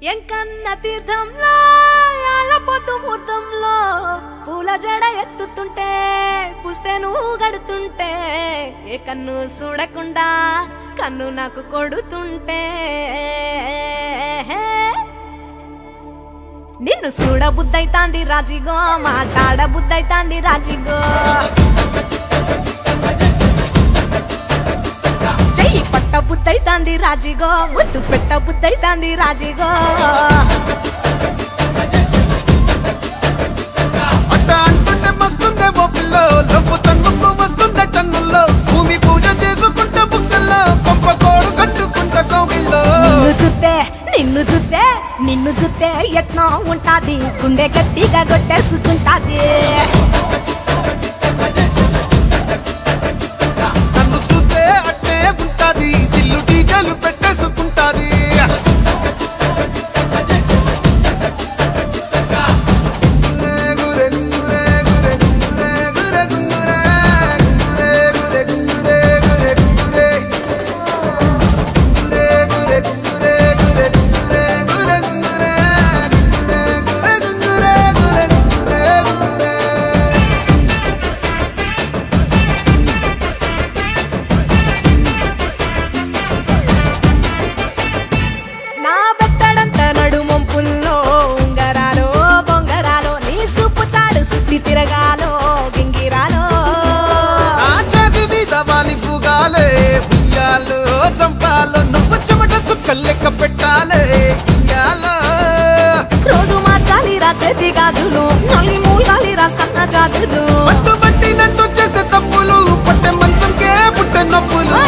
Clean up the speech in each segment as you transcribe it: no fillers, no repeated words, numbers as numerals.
ఎంకన్న తీర్థంలో యాళ్ళపొద్దు ముహూర్తంలో పూల జడ ఎత్తుతుంటే పుస్తే నువ్వు గడుతుంటే ఏ కన్ను చూడకుండా కన్ను నాకు కొడుతుంటే నిన్ను చూడబుద్దైతాంది రాజిగో మాట్లాడబుద్దైతాంది రాజిగో చెయ్యి పట్ట బుద్దైతాంది రాజిగో ముద్దు పెట్ట బుద్దైతాంది రాజిగో అట్ట అంటుంటే మస్తుందేమో పిల్లో లోపు తన్నుకు వస్తుందే టన్నుల్లో భూమి పూజ చేసుకుంటే బుక్కల్లో కొంప కోడు కట్టుకుంటే కోగిల్లో నిన్ను చూస్తే ఎట్నో ఉంటాది గుండె గట్టిగా కొట్టేసుకుంటాది నన్ను చూస్తే అట్టే ఉంటాది దిల్లు డీజలు పెట్టేసుకుంటాది తిరగాలో గింగిరాలో నా చేతి మీద వాలి పుగాలే ఉయ్యాలో చంపాలో నువ్వు చెమట చుక్కలు లెక్క పెట్టాలే ఇయ్యాలో రోజు మార్చాలిరా చేతి గాజులు నల్లి మూలాలిరా సన్న జాజులు పట్టుబట్టినట్టు చేస్తే తప్పులు పట్టే మంచంకే పుట్టే నొప్పులు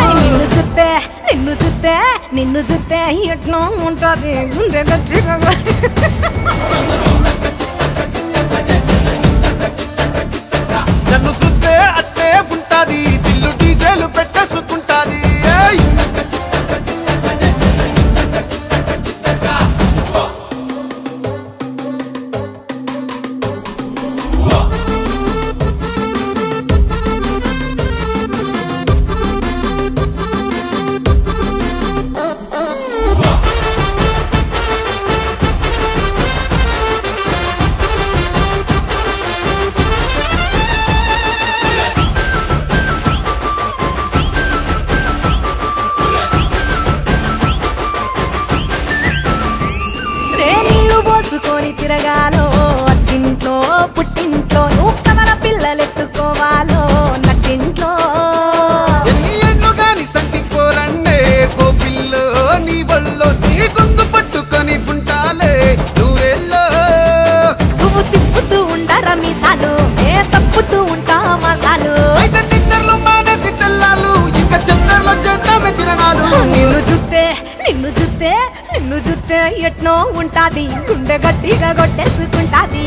నిన్ను చూస్తే ఎట్నో ఉంటది గుండె గట్టిగా నన్ను చూస్తే అట్టే ఉంటాది దిల్లు డీజేలు పెట్టేసుకుంటాది పోసుకొని తిరగాలో అట్టింట్లో పుట్టింట్లో నువ్వు కవల పిల్లలెత్తుకోవాలో నట్టింట్లో ఎన్ని ఎన్ను గాని సంటిపోరండే ఓ పిల్లో నీ వల్లో నీ కొంగు పట్టుకొని ఉంటాలే నూరెల్లో నువ్వు తిప్పుతూ ఉండరా మీసాలు నే తప్పుతూ ఉంటా మసాలు అయితే నిద్రలో మానేసి తెల్లాలు ఇంకా చెత్తర్లో చేద్దామే తిరణాలు నిన్ను చూస్తే ఎట్నో ఉంటాది గుండె గట్టిగా కొట్టేసుకుంటాది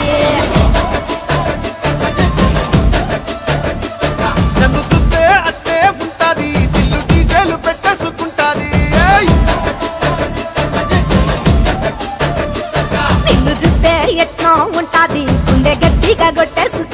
నన్ను చూస్తే అట్టే ఉంటాది దిల్లు డీజేలు పెట్టేసుకుంటాది నిన్ను చూస్తే ఎట్నో ఉంటాది గుండె గట్టిగా కొట్టేసు